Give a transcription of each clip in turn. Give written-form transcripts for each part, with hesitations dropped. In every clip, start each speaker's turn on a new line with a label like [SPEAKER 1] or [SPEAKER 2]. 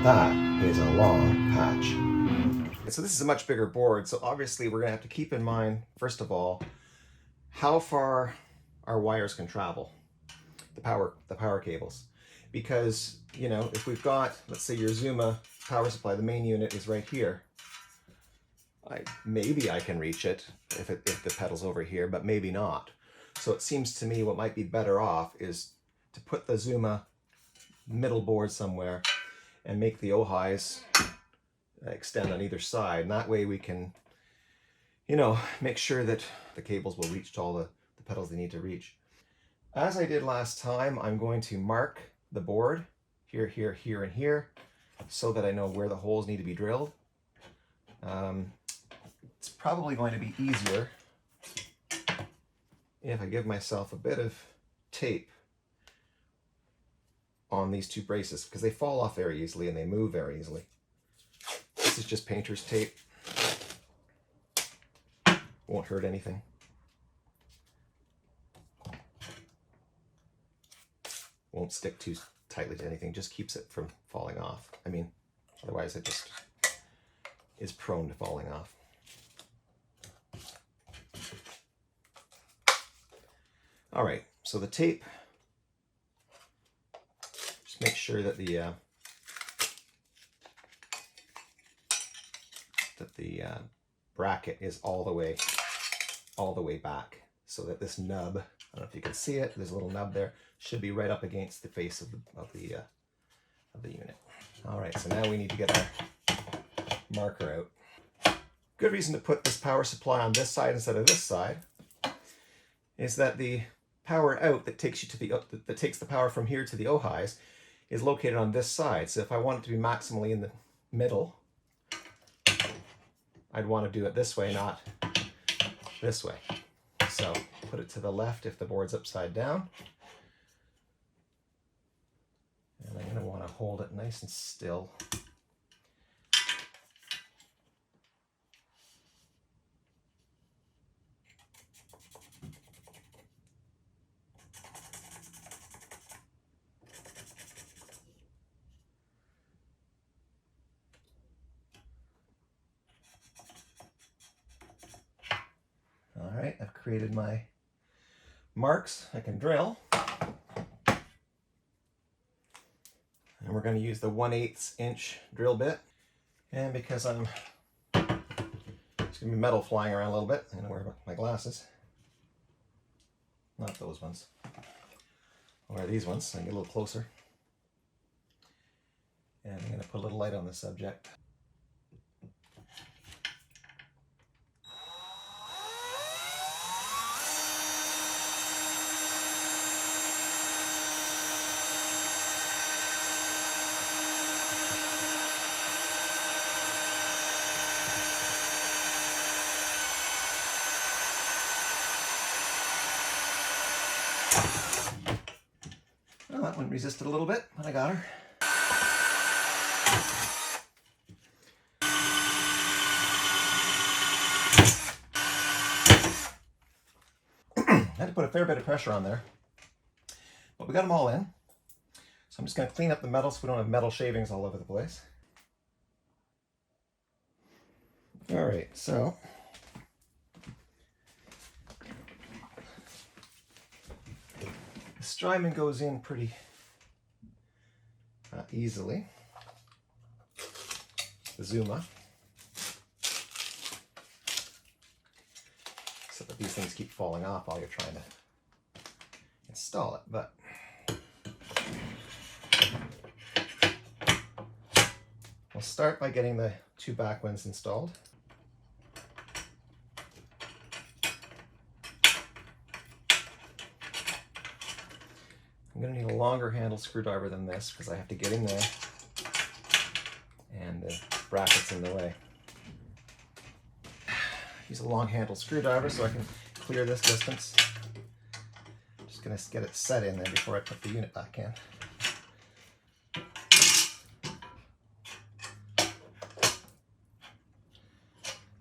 [SPEAKER 1] that is a long patch. So this is a much bigger board, so obviously we're going to have to keep in mind, first of all, how far our wires can travel, the power cables. Because, you know, if we've got, let's say your Zuma power supply, the main unit is right here. Maybe I can reach it if the pedal's over here, but maybe not. So it seems to me what might be better off is to put the Zuma middle board somewhere and make the Ojais extend on either side. And that way we can, you know, make sure that the cables will reach to all the pedals they need to reach. As I did last time, I'm going to mark the board here, here, here, and here so that I know where the holes need to be drilled. It's probably going to be easier if I give myself a bit of tape on these two braces, because they fall off very easily and they move very easily. This is just painter's tape. Won't hurt anything. Won't stick too tightly to anything, just keeps it from falling off. I mean, otherwise it just is prone to falling off. All right, so the tape, just make sure that the bracket is all the way back, so that this nub, I don't know if you can see it, there's a little nub there, should be right up against the face of the unit. All right, so now we need to get our marker out. Good reason to put this power supply on this side instead of this side is that the power out that takes you to that takes the power from here to the Ojais is located on this side. So if I want it to be maximally in the middle, I'd want to do it this way, not this way. So put it to the left if the board's upside down. And I'm going to want to hold it nice and still. All right, I've created my marks. I can drill. And we're going to use the 1/8 inch drill bit. And because there's going to be metal flying around a little bit, I'm going to wear my glasses. Not those ones. I'll wear these ones so I can get a little closer. And I'm going to put a little light on the subject. Well, that one resisted a little bit, but I got her. I had to put a fair bit of pressure on there, but we got them all in. So I'm just going to clean up the metal so we don't have metal shavings all over the place. All right, so the Strymon goes in pretty easily. The Zuma. Except that these things keep falling off while you're trying to install it, but we'll start by getting the two back ones installed. I'm going to need a longer handle screwdriver than this because I have to get in there and the bracket's in the way. Use a long handle screwdriver so I can clear this distance. Just going to get it set in there before I put the unit back in.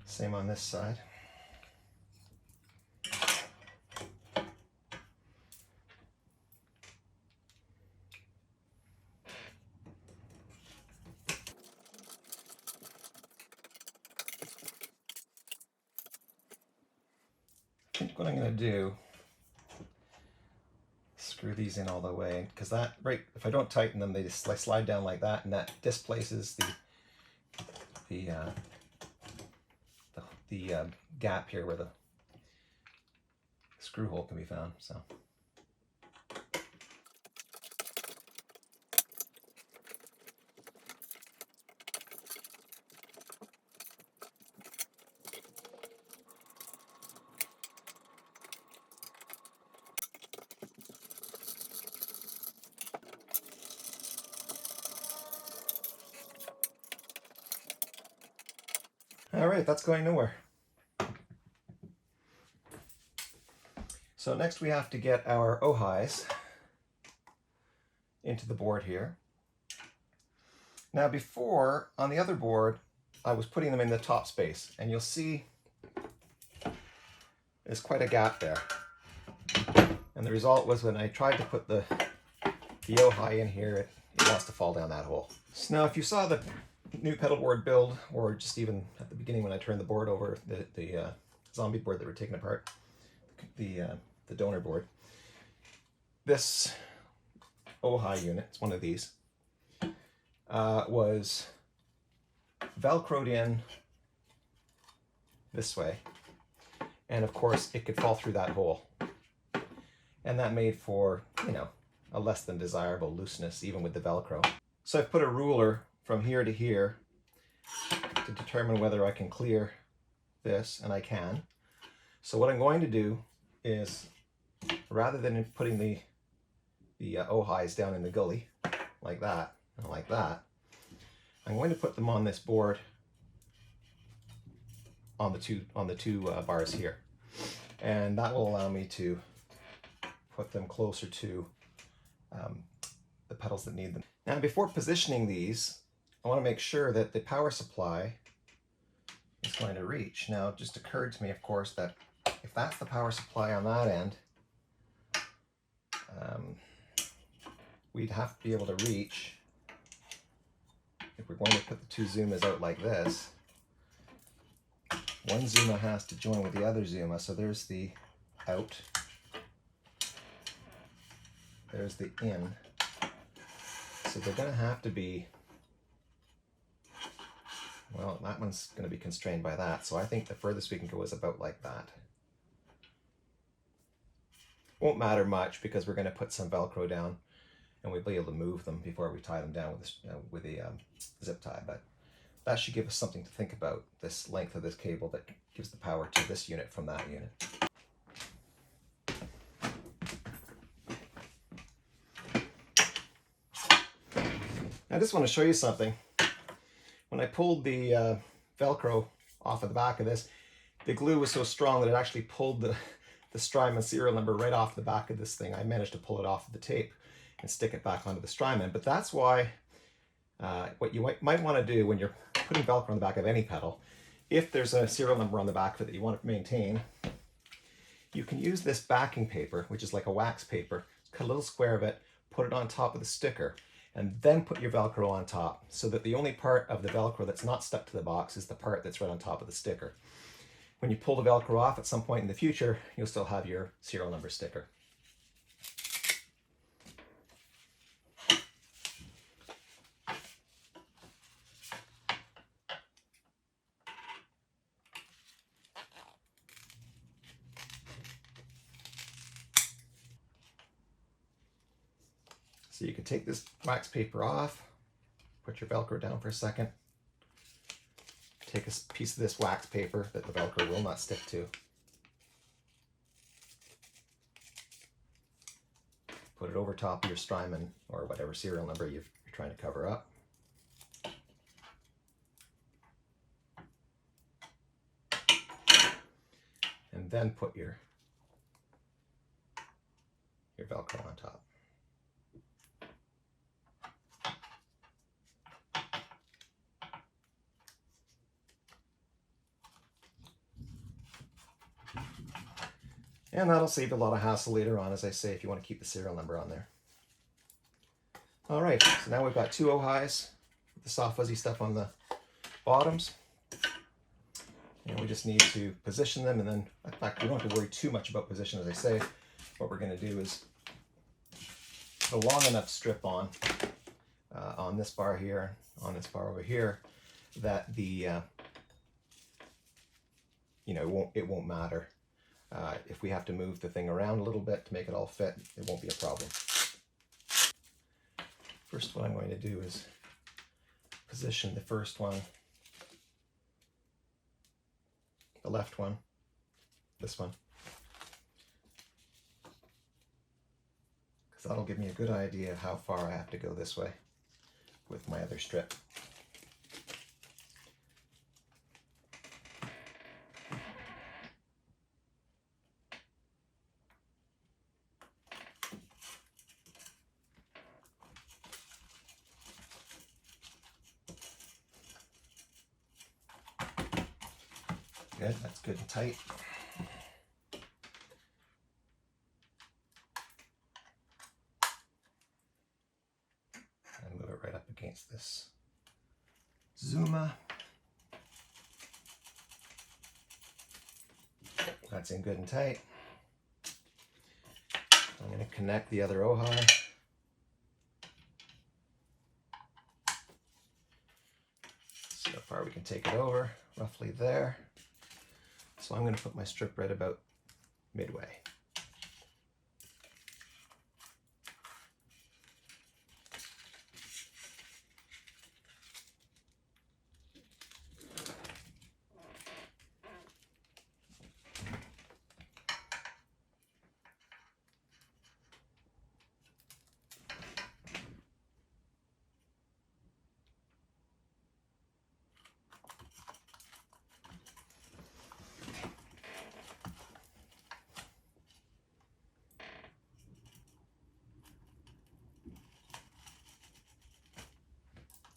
[SPEAKER 1] Same on this side. I think what I'm going to do, screw these in all the way, because that, right, if I don't tighten them, they just slide down like that, and that displaces the gap here where the screw hole can be found. So. All right, that's going nowhere. So next we have to get our Ojais into the board here. Now before, on the other board, I was putting them in the top space, and you'll see there's quite a gap there. And the result was when I tried to put the Ojai in here, it wants to fall down that hole. So now if you saw the new pedalboard build, or just even at the beginning when I turned the board over, the zombie board that we're taking apart, the donor board, this Ojai unit, it's one of these, was velcroed in this way, and of course it could fall through that hole, and that made for, you know, a less than desirable looseness even with the Velcro. So I've put a ruler from here to here to determine whether I can clear this, and I can. So what I'm going to do is, rather than putting the Ojais down in the gully like that and like that, I'm going to put them on this board on the two bars here, and that will allow me to put them closer to the pedals that need them. Now before positioning these, I want to make sure that the power supply is going to reach. Now it just occurred to me, of course, that if that's the power supply on that end, we'd have to be able to reach, if we're going to put the two Zumas out like this, one Zuma has to join with the other Zuma. So there's the out, there's the in. So they're going to have to be, well, that one's going to be constrained by that. So I think the furthest we can go is about like that. Won't matter much because we're going to put some Velcro down and we'll be able to move them before we tie them down with a zip tie. But that should give us something to think about, this length of this cable that gives the power to this unit from that unit. I just want to show you something. When I pulled the Velcro off of the back of this, the glue was so strong that it actually pulled the Strymon serial number right off the back of this thing. I managed to pull it off of the tape and stick it back onto the Strymon. But that's why what you might want to do when you're putting Velcro on the back of any pedal, if there's a serial number on the back of it that you want to maintain, you can use this backing paper, which is like a wax paper, cut a little square of it, put it on top of the sticker, and then put your Velcro on top, so that the only part of the Velcro that's not stuck to the box is the part that's right on top of the sticker. When you pull the Velcro off at some point in the future, you'll still have your serial number sticker. So you can take this wax paper off, put your Velcro down for a second, take a piece of this wax paper that the Velcro will not stick to, put it over top of your Strymon or whatever serial number you're trying to cover up. And then put your Velcro on top. And that'll save a lot of hassle later on, as I say, if you want to keep the serial number on there. All right, so now we've got two Ojais with the soft fuzzy stuff on the bottoms. And we just need to position them, and then, in fact, we don't have to worry too much about position. As I say, what we're going to do is put a long enough strip on this bar here, on this bar over here, that the it won't matter. If we have to move the thing around a little bit to make it all fit, it won't be a problem. First, what I'm going to do is position the first one, the left one, this one, because that'll give me a good idea of how far I have to go this way with my other strip. Good, that's good and tight. And move it right up against this Zuma. That's in good and tight. I'm going to connect the other Ojai. So far we can take it over, roughly there. So I'm going to put my strip right about midway.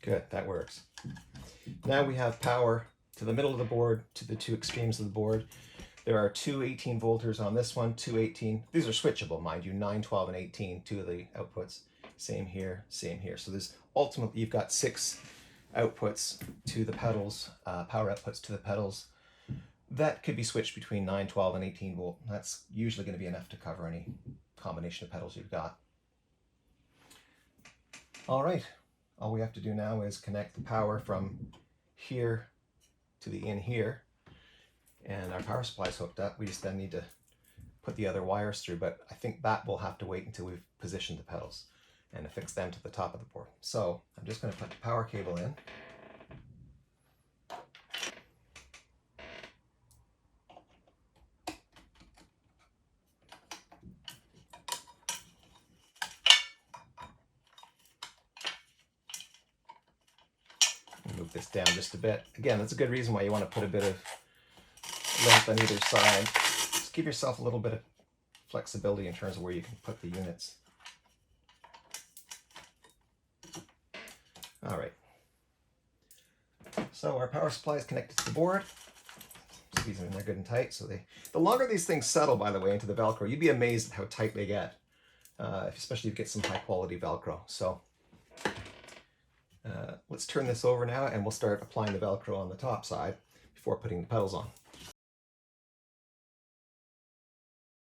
[SPEAKER 1] Good, that works. Now we have power to the middle of the board, to the two extremes of the board. There are two 18 volters on this one, two 18. These are switchable, mind you, 9, 12, and 18, two of the outputs. Same here, same here. So there's ultimately, you've got 6 outputs to the pedals, power outputs to the pedals. That could be switched between 9, 12, and 18 volt. That's usually going to be enough to cover any combination of pedals you've got. All right. All we have to do now is connect the power from here to the in here, and our power supply is hooked up. We just then need to put the other wires through, but I think that will have to wait until we've positioned the pedals and affix them to the top of the board. So I'm just going to put the power cable in. Move this down just a bit. Again, that's a good reason why you want to put a bit of length on either side. Just give yourself a little bit of flexibility in terms of where you can put the units. All right. So our power supply is connected to the board. Squeeze them in there good and tight. So the longer these things settle, by the way, into the Velcro, you'd be amazed at how tight they get, especially if you get some high quality Velcro. So let's turn this over now, and we'll start applying the Velcro on the top side before putting the pedals on.